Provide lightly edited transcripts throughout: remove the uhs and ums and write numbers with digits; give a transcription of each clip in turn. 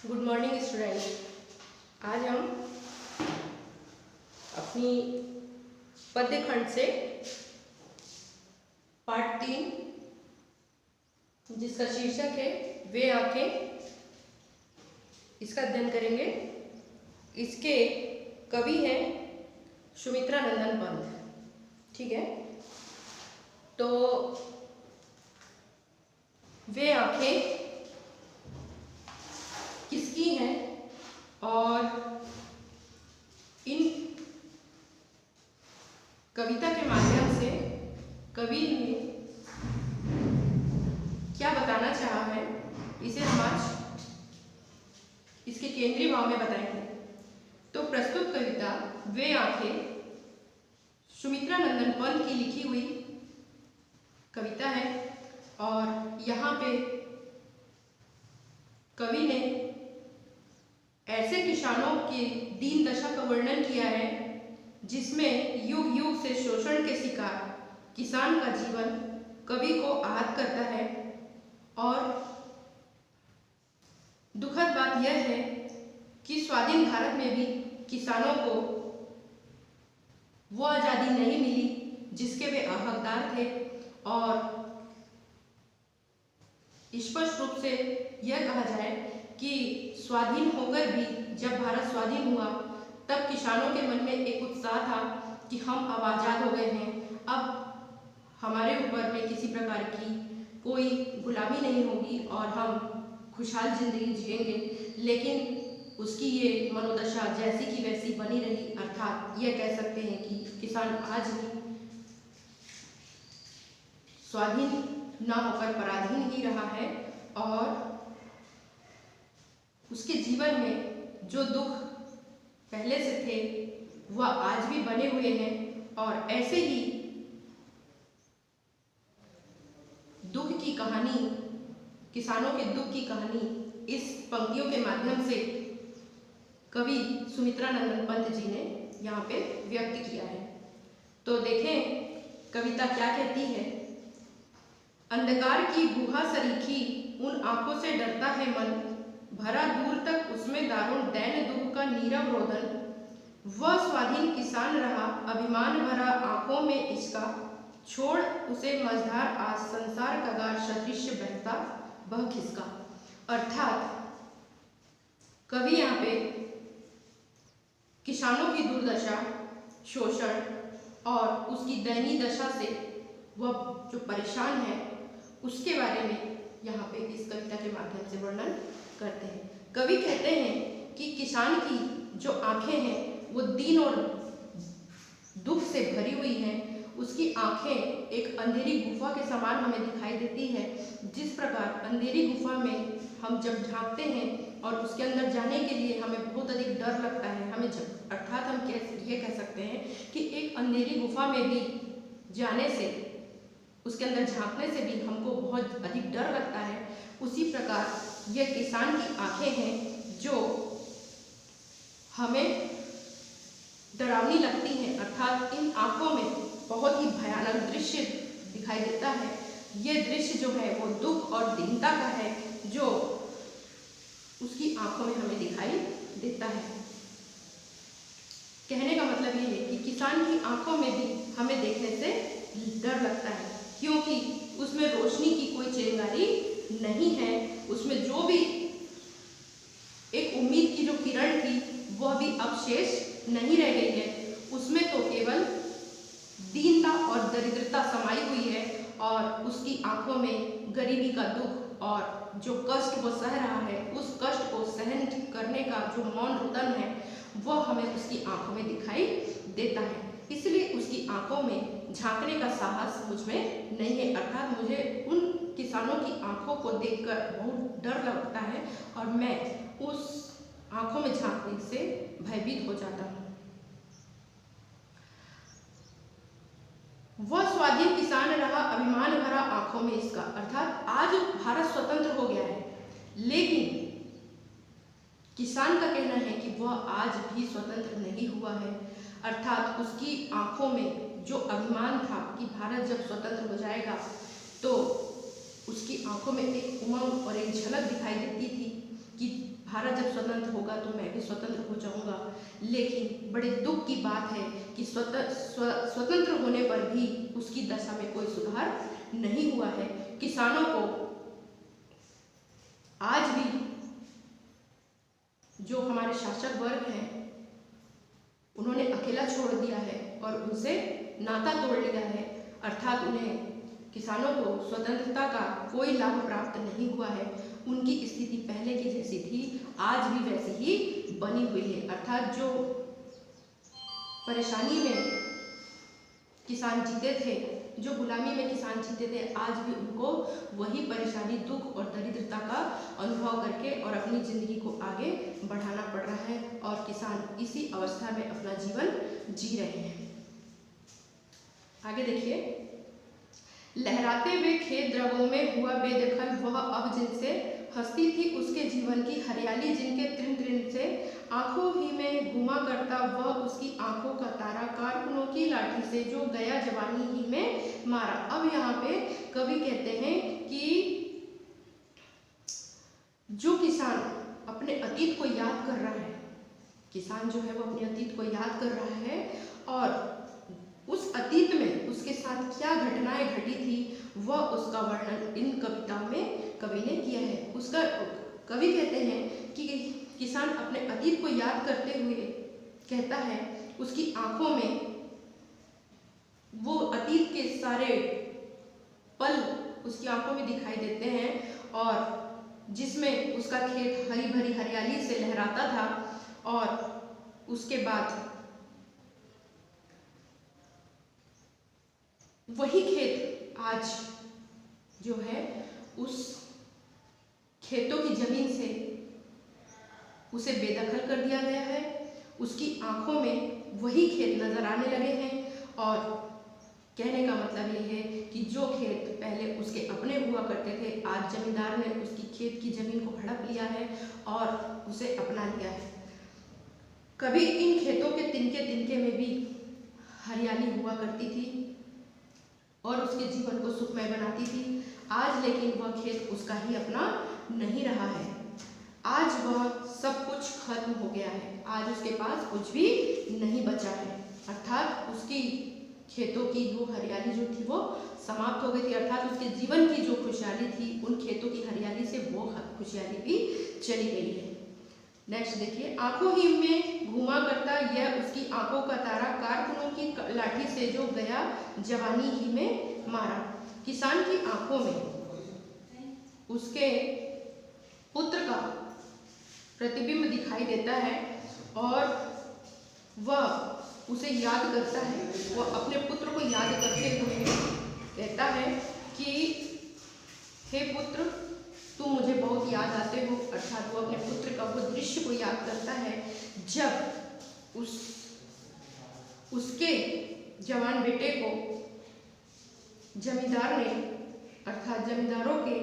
Good morning student. आज हम अपनी पद्य खंड से पार्ट 3 जिसका शीर्षक है वे आंखें, इसका अध्ययन करेंगे। इसके कवि हैं सुमित्रा नंदन पंत। ठीक है, तो वे आंखें किसकी हैं और इन कविता के माध्यम से कवि ने क्या बताना चाहा है, इसे हम आज इसके केंद्रीय भाव में बताएंगे। तो प्रस्तुत कविता वे आंखें सुमित्रा नंदन पंत की लिखी हुई कविता है और यहाँ पे कवि ने ऐसे किसानों की दीन दशा का वर्णन किया है जिसमें युग युग से शोषण के शिकार किसान का जीवन कवि को आहत करता है। और दुखद बात यह है कि स्वाधीन भारत में भी किसानों को वो आज़ादी नहीं मिली जिसके वे हकदार थे। और स्पष्ट रूप से यह कहा जाए कि स्वाधीन होकर भी जब भारत स्वाधीन हुआ तब किसानों के मन में एक उत्साह था कि हम अब आज़ाद हो गए हैं, अब हमारे ऊपर में किसी प्रकार की कोई गुलामी नहीं होगी और हम खुशहाल जिंदगी जिएंगे। लेकिन उसकी ये मनोदशा जैसी की वैसी बनी रही, अर्थात यह कह सकते हैं कि किसान आज भी स्वाधीन ना होकर पराधीन ही रहा है और उसके जीवन में जो दुख पहले से थे वह आज भी बने हुए हैं। और ऐसे ही दुख की कहानी, किसानों के दुख की कहानी इस पंक्तियों के माध्यम से कवि सुमित्रा नंदन पंत जी ने यहाँ पे व्यक्त किया है। तो देखें कविता क्या कहती है। अंधकार की गुहा सरीखी उन आंखों से डरता है मन, भरा दूर तक उसमें दारुण दैन दुख का नीरव रोदन। वह स्वाधीन किसान रहा अभिमान भरा आंखों में इसका, छोड़ उसे मझधार आज संसार का गार सदृश बहता वह खिसका। अर्थात कवि यहाँ पे किसानों की दुर्दशा, शोषण और उसकी दयनीय दशा से वह जो परेशान है उसके बारे में यहाँ पे इस कविता के माध्यम से वर्णन करते हैं। कवि कहते हैं कि किसान की जो आंखें हैं वो दीन और दुख से भरी हुई हैं। उसकी आंखें एक अंधेरी गुफा के समान हमें दिखाई देती है। जिस प्रकार अंधेरी गुफा में हम जब झांकते हैं और उसके अंदर जाने के लिए हमें बहुत अधिक डर लगता है, हमें अर्थात हम ये कह सकते हैं कि एक अंधेरी गुफा में भी जाने से, उसके अंदर झांकने से भी हमको बहुत अधिक डर लगता है। उसी प्रकार यह किसान की आंखें हैं जो हमें डरावनी लगती हैं, अर्थात इन आंखों में बहुत ही भयानक दृश्य दिखाई देता है। ये दृश्य जो है वो दुख और दीनता का है जो उसकी आंखों में हमें दिखाई देता है। कहने का मतलब ये है कि किसान की आंखों में भी हमें देखने से डर लगता है, क्योंकि उसमें रोशनी की कोई चिंगारी नहीं है। उसमें जो भी एक उम्मीद की जो किरण थी वह भी अब शेष नहीं रह गई है। उसमें तो केवल दीनता और दरिद्रता समाई हुई है और उसकी आंखों में गरीबी का दुख और जो कष्ट वो सह रहा है, उस कष्ट को सहन करने का जो मौन रुदन है वह हमें उसकी आंखों में दिखाई देता है। इसलिए उसकी आंखों में झांकने का साहस मुझ में नहीं है, अर्थात मुझे उन किसानों की आंखों को देखकर बहुत डर लगता है और मैं उस आंखों में झांकने से भयभीत हो जाता हूँ। वह स्वाधीन किसान रहा अभिमान भरा आंखों में इसका, अर्थात आज भारत स्वतंत्र हो गया है, लेकिन किसान का कहना है कि वह आज भी स्वतंत्र नहीं हुआ है। अर्थात उसकी आंखों में जो अभिमान था कि भारत जब स्वतंत्र हो जाएगा तो उसकी आंखों में एक उमंग और एक झलक दिखाई देती थी कि भारत जब स्वतंत्र होगा तो मैं भी स्वतंत्र हो जाऊंगा। लेकिन बड़े दुख की बात है कि स्वतंत्र होने पर भी उसकी दशा में कोई सुधार नहीं हुआ है। किसानों को आज भी जो हमारे शासक वर्ग हैं उन्होंने अकेला छोड़ दिया है और उनसे नाता तोड़ लिया है, अर्थात उन्हें किसानों को स्वतंत्रता का कोई लाभ प्राप्त नहीं हुआ है। उनकी स्थिति पहले की जैसी थी, आज भी वैसी ही बनी हुई है। अर्थात जो परेशानी में किसान जीते थे, जो गुलामी में किसान जीते थे, आज भी उनको वही परेशानी, दुख और दरिद्रता का अनुभव करके और अपनी जिंदगी को आगे बढ़ाना पड़ रहा है और किसान इसी अवस्था में अपना जीवन जी रहे हैं। आगे देखिए, लहराते हुए खेत द्रवों में हुआ बेदखल वह अब जिनसे हंसती थी उसके जीवन की हरियाली, जिनके त्रिन त्रिन से आंखों ही में घुमा करता वह उसकी आंखों का तारा, कारकुनों की लाठी से जो गया जवानी ही में मारा। अब यहाँ पे कवि कहते हैं कि जो किसान अपने अतीत को याद कर रहा है, किसान जो है वो अपने अतीत को याद कर रहा है और उस अतीत में उसके साथ क्या घटनाएं घटी थी वह उसका वर्णन इन कविताओं में कवि ने किया है। उसका कवि कहते हैं कि किसान अपने अतीत को याद करते हुए कहता है, उसकी आंखों में वो अतीत के सारे पल उसकी आंखों में दिखाई देते हैं और जिसमें उसका खेत हरी भरी हरियाली से लहराता था और उसके बाद वही खेत आज जो है उस खेतों की जमीन से उसे बेदखल कर दिया गया है। उसकी आंखों में वही खेत नजर आने लगे हैं और कहने का मतलब ये है कि जो खेत पहले उसके अपने हुआ करते थे, आज जमींदार ने उसकी खेत की जमीन को हड़प लिया है और उसे अपना लिया है। कभी इन खेतों के तिनके तिनके में भी हरियाली हुआ करती थी और उसके जीवन को सुखमय बनाती थी। आज लेकिन वह खेत उसका ही अपना नहीं रहा है, आज वह सब कुछ खत्म हो गया है, आज उसके पास कुछ भी नहीं बचा है। अर्थात उसकी खेतों की वो हरियाली जो थी वो समाप्त हो गई थी, अर्थात उसके जीवन की जो खुशहाली थी उन खेतों की हरियाली से वो खुशहाली भी चली गई है। नेक्स्ट देखिए, आंखों ही में घुमा करता यह उसकी आंखों का तारा, कारकुनों की लाठी से जो गया जवानी ही में मारा। किसान की आंखों में उसके पुत्र का प्रतिबिंब दिखाई देता है और वह उसे याद करता है, वह अपने पुत्र को याद करते हुए कहता है कि हे पुत्र तुम मुझे बहुत याद आते हो। अर्थात वो अपने पुत्र का वो दृश्य को याद करता है जब उसके जवान बेटे को जमींदार ने, अर्थात जमींदारों के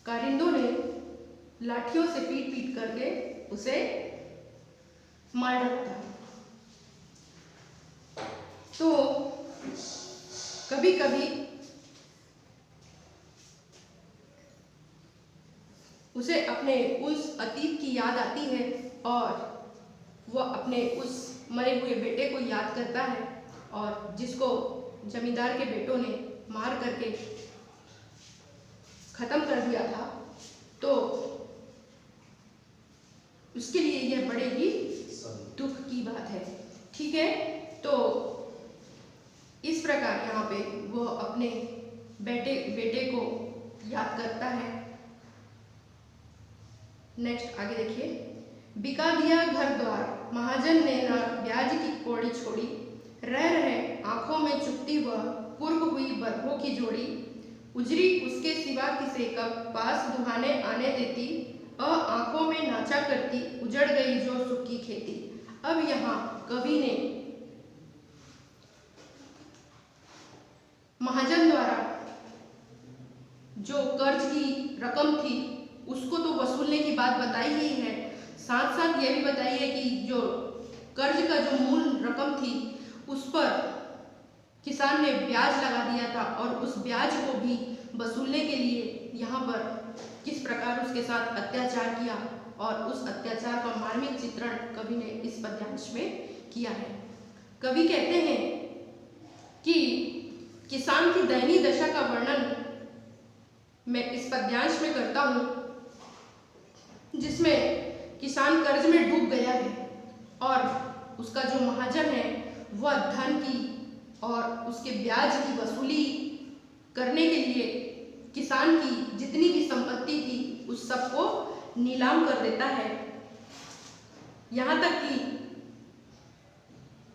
कारिंदों ने लाठियों से पीट पीट करके उसे मार डाला। तो कभी कभी उसे अपने उस अतीत की याद आती है और वह अपने उस मरे हुए बेटे को याद करता है और जिसको जमींदार के बेटों ने मार करके खत्म कर दिया था, तो उसके लिए यह बड़े ही दुख की बात है। ठीक है, तो इस प्रकार यहाँ पे वो अपने बेटे को याद करता है। नेक्स्ट आगे देखिए, बिका दिया घर द्वार महाजन ने ना ब्याज की कौड़ी छोड़ी, रह रहे आंखों में चुपती वह कुर्ब हुई बरखों की जोड़ी, उजरी उसके सिवा किसे कब पास दुहाने आने देती, आंखों में नाचा करती उजड़ गई जो सुख की खेती। अब यहाँ कवि ने महाजन द्वारा जो कर्ज की रकम थी उसको तो वसूलने की बात बताई ही है, साथ साथ ये भी बताई है कि जो कर्ज का जो मूल रकम थी उस पर किसान ने ब्याज लगा दिया था और उस ब्याज को भी वसूलने के लिए यहाँ पर किस प्रकार उसके साथ अत्याचार किया और उस अत्याचार का मार्मिक चित्रण कवि ने इस पद्यांश में किया है। कवि कहते हैं कि किसान की दयनीय दशा का वर्णन मैं इस पद्यांश में करता हूँ, जिसमें किसान कर्ज में डूब गया है और उसका जो महाजन है वह धन की और उसके ब्याज की वसूली करने के लिए किसान की जितनी भी संपत्ति थी उस सब को नीलाम कर देता है। यहाँ तक कि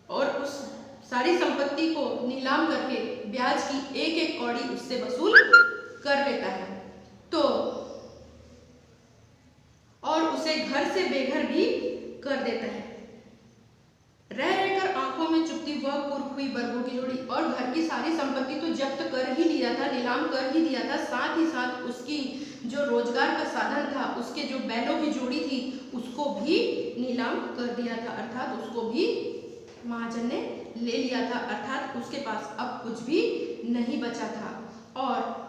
और उस सारी संपत्ति को नीलाम करके ब्याज की एक एक कौड़ी उससे वसूल कर लेता है। तो और उसे घर से बेघर भी कर देता है। रह रहकर आंखों में चुभती वह कुर्क हुई वर्गों की जोड़ी, और घर की सारी संपत्ति तो जब्त कर ही लिया था, नीलाम कर ही दिया था, साथ ही साथ उसकी जो रोजगार का साधन था, उसके जो बैलों की जोड़ी थी उसको भी नीलाम कर दिया था, अर्थात उसको भी महाजन ने ले लिया था, अर्थात उसके पास अब कुछ भी नहीं बचा था। और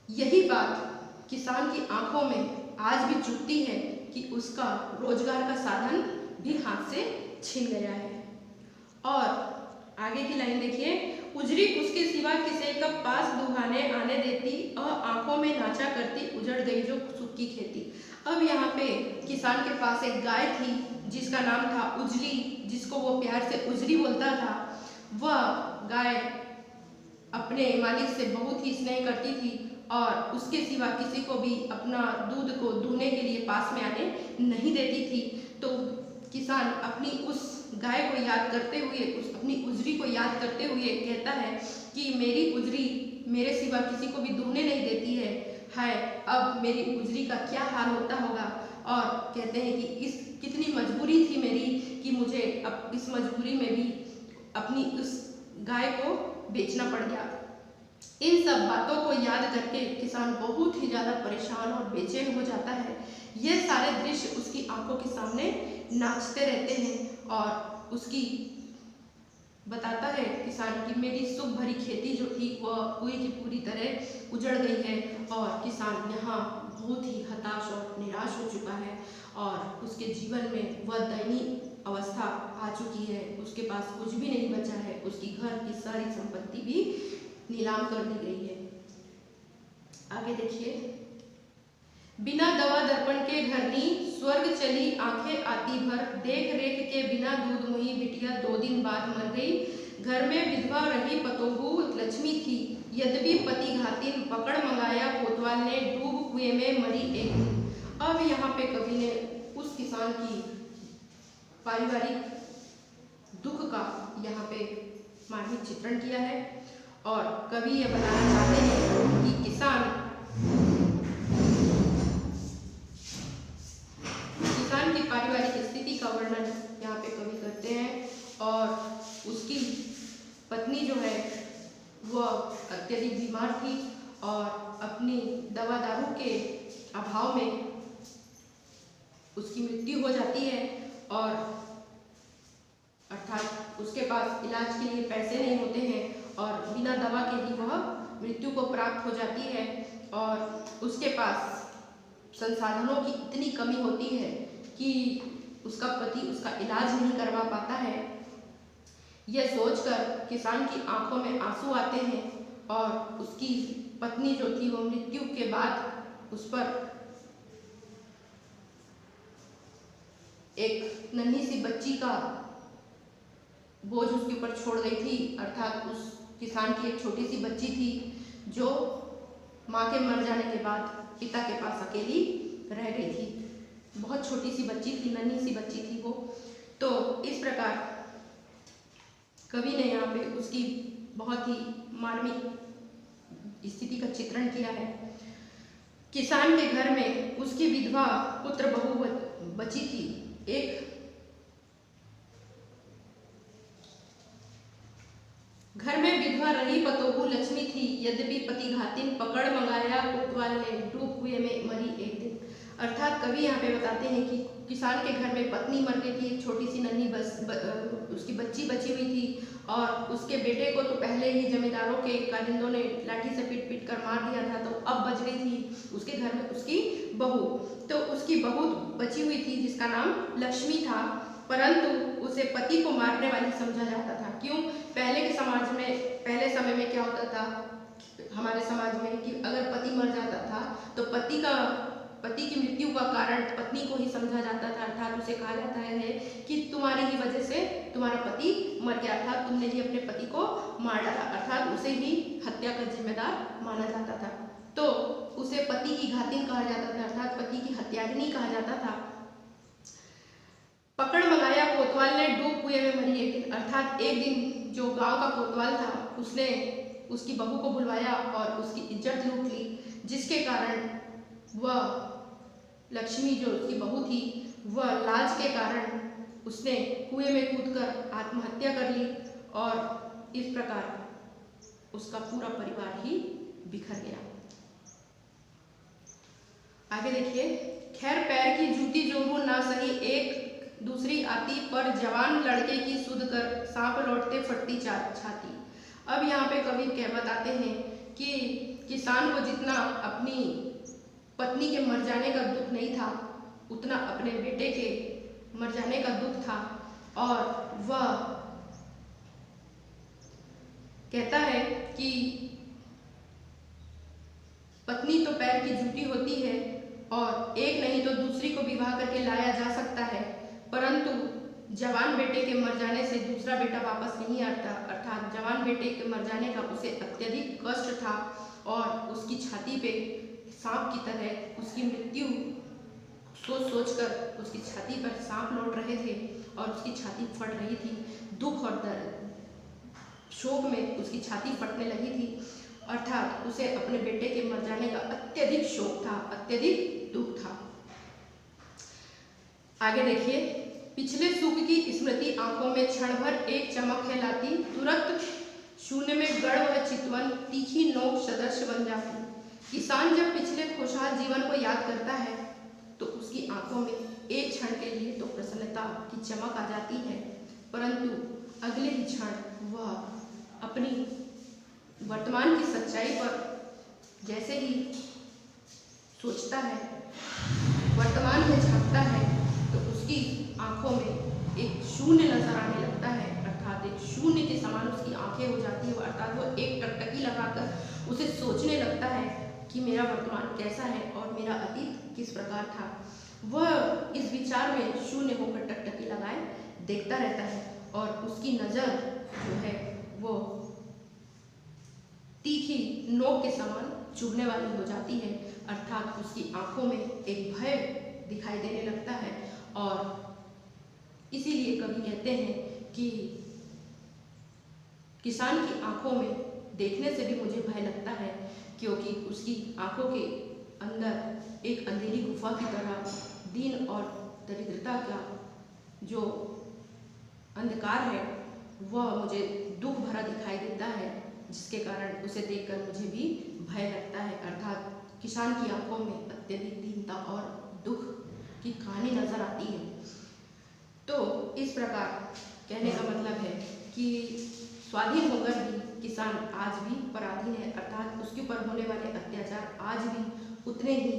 यही बात किसान की आंखों में आज भी चुभती है कि उसका रोजगार का साधन भी हाथ से छिन गया है। और आगे की लाइन देखिए, उजरी उसके सिवा किसे कब पास दुहाने आने देती, आंखों में नाचा करती उजड़ गई जो सुख की खेती। अब यहाँ पे किसान के पास एक गाय थी जिसका नाम था उजली, जिसको वो प्यार से उजरी बोलता था। वह गाय अपने मालिक से बहुत ही स्नेह करती थी और उसके सिवा किसी को भी अपना दूध को दूहने के लिए पास में आने नहीं देती थी। तो किसान अपनी उस गाय को याद करते हुए, उस अपनी उजरी को याद करते हुए कहता है कि मेरी उजरी मेरे सिवा किसी को भी दूहने नहीं देती है, हाय अब मेरी उजरी का क्या हाल होता होगा। और कहते हैं कि इस कितनी मजबूरी थी मेरी कि मुझे अब इस मजबूरी में भी अपनी उस गाय को बेचना पड़ गया। इन सब बातों को याद करके किसान बहुत ही ज़्यादा परेशान और बेचैन हो जाता है। ये सारे दृश्य उसकी आंखों के सामने नाचते रहते हैं और उसकी बताता है किसान की मेरी सुख भरी खेती जो थी वह पूरी की पूरी तरह उजड़ गई है। और किसान यहाँ बहुत ही हताश और निराश हो चुका है और उसके जीवन में वह दयनीय अवस्था आ चुकी है। उसके पास कुछ भी नहीं बचा है, उसकी घर की सारी संपत्ति भी नीलाम कर दी गई है। आगे देखिए, बिना दवा दर्पण के घरनी स्वर्ग चली आंखें आती भर, देख रेख के बिना दूध मुही बिटिया 2 दिन बाद मर गई। घर में विधवा रही पतोहू लक्ष्मी थी, यद्यपि पति घातिन पकड़ मंगाया कोतवाल ने, डूब कुएं में मरी एक दिन। अब यहाँ पे कवि ने उस किसान की पारिवारिक दुख का यहाँ पे मार्मिक चित्रण किया है और कवि ये बताना चाहते हैं कि किसान की पारिवारिक स्थिति का वर्णन यहाँ पे कवि करते हैं। और उसकी पत्नी जो है वह अत्यधिक बीमार थी और अपनी दवा दारू के अभाव में उसकी मृत्यु हो जाती है और अर्थात उसके पास इलाज के लिए पैसे नहीं होते हैं और बिना दवा के ही वह मृत्यु को प्राप्त हो जाती है। और उसके पास संसाधनों की इतनी कमी होती है कि उसका पति उसका इलाज नहीं करवा पाता है। यह सोचकर किसान की आंखों में आंसू आते हैं और उसकी पत्नी जो थी वो मृत्यु के बाद उस पर एक नन्ही सी बच्ची का बोझ उसके ऊपर छोड़ गई थी, अर्थात उस किसान की एक छोटी सी बच्ची थी जो माँ के मर जाने के बाद पिता के पास अकेली रह गई थी। बहुत छोटी सी बच्ची थी, नन्ही सी बच्ची थी वो। तो इस प्रकार कवि ने यहाँ पे उसकी बहुत ही मार्मिक स्थिति का चित्रण किया है। किसान के घर में उसकी विधवा पुत्र बहू बची थी। एक घर में विधवा रही पतोहू लक्ष्मी थी, यद्यपि पति घातिन पकड़ मंगाया कोतवाल ने, डूब कुएं में मरी एक दिन। अर्थात कवि यहाँ पे बताते हैं कि किसान के घर में पत्नी मर गई थी, एक छोटी सी नन्ही उसकी बच्ची बची हुई थी, और उसके बेटे को तो पहले ही जमींदारों के कारिंदों ने लाठी से पीट पीट कर मार दिया था, तो अब बच गई थी उसके घर में उसकी बहू। तो उसकी बहू बची हुई थी जिसका नाम लक्ष्मी था, परंतु उसे पति को मारने वाली समझा जाता था। क्यों? पहले के समाज में, पहले समय में क्या होता था हमारे समाज में कि अगर पति मर जाता था तो पति की मृत्यु का कारण पत्नी को ही समझा जाता था, अर्थात उसे कहा जाता है कि तुम्हारी ही वजह से तुम्हारा पति मर गया था, तुमने ही अपने पति को मार डाला, अर्थात उसे ही हत्या का जिम्मेदार माना जाता था। तो उसे पति की घातिन कहा जाता था, अर्थात पति की हत्यारिनी कहा जाता था। पकड़ मंगाया कोतवाल ने, डूब कुएं में मरी एक दिन, अर्थात एक दिन जो गांव का कोतवाल था उसने उसकी बहू को बुलवाया और उसकी इज्जत लूट ली, जिसके कारण वह लक्ष्मी जो उसकी बहू थी वह लाज के कारण उसने कुएं में कूदकर आत्महत्या कर ली, और इस प्रकार उसका पूरा परिवार ही बिखर गया। आगे देखिए, खैर पैर की जूती जोरू ना सही, एक दूसरी आती पर जवान लड़के की सुध कर, सांप लौटते फटती छाती। अब यहाँ पे कवि कह बताते हैं कि किसान को जितना अपनी पत्नी के मर जाने का दुख नहीं था, उतना अपने बेटे के मर जाने का दुख था, और वह कहता है कि पत्नी तो पैर की जूती होती है और एक नहीं तो दूसरी को विवाह करके लाया जा सकता है, परंतु जवान बेटे के मर जाने से दूसरा बेटा वापस नहीं आता, अर्थात जवान बेटे के मर जाने का उसे अत्यधिक कष्ट था, और उसकी छाती पे सांप की तरह उसकी मृत्यु सोच सोच कर उसकी छाती पर सांप लौट रहे थे और उसकी छाती फट रही थी। दुख और दर्द शोक में उसकी छाती फटने लगी थी, अर्थात उसे अपने बेटे के मर जाने का अत्यधिक शोक था, अत्यधिक दुख था। आगे देखिए, पिछले सुख की स्मृति आंखों में क्षण भर एक चमक है लाती, तुरंत शून्य में गढ़ व चितवन तीखी नोक सदृश बन जाती। किसान जब पिछले खुशहाल जीवन को याद करता है तो उसकी आंखों में एक क्षण के लिए तो प्रसन्नता की चमक आ जाती है, परंतु अगले ही क्षण वह अपनी वर्तमान की सच्चाई पर जैसे ही सोचता है, वर्तमान में झांकता है, तो उसकी आंखों में एक शून्य नजर आने लगता है, अर्थात एक शून्य के समान उसकी आंखें हो जाती है, अर्थात वो एक टकटकी लगाकर उसे सोचने लगता है कि मेरा वर्तमान कैसा है और मेरा अतीत किस प्रकार था। वह इस विचार में शून्य होकर टकटकी लगाए देखता रहता है, और उसकी नज़र जो है वो तीखी नोक के समान चुभने वाली हो जाती है, अर्थात उसकी आंखों में एक भय दिखाई देने लगता है। और इसीलिए कवि कहते हैं कि किसान की आंखों में देखने से भी मुझे भय लगता है, क्योंकि उसकी आंखों के अंदर एक अंधेरी गुफा की तरह दीन और दरिद्रता का जो अंधकार है वह मुझे दुख भरा दिखाई देता है, जिसके कारण उसे देखकर मुझे भी भय लगता है, अर्थात किसान की आंखों में अत्यधिक दीनता और दुख की कहानी नजर आती है। तो इस प्रकार कहने का मतलब है कि स्वाधीन होकर भी किसान आज भी पराधीन है, अर्थात उसके ऊपर होने वाले अत्याचार आज भी उतने ही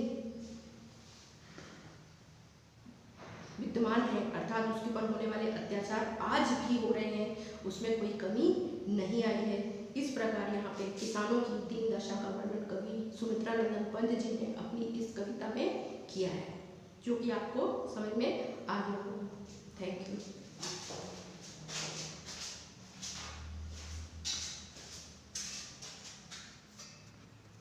विद्यमान है, अर्थात उसके ऊपर होने वाले अत्याचार आज भी हो रहे हैं, उसमें कोई कमी नहीं आई है। इस प्रकार यहाँ पे किसानों की दीन दशा का वर्णन कवि सुमित्रा नंदन पंत जी ने अपनी इस कविता में किया है, जो कि आपको समझ में आ गया होगा।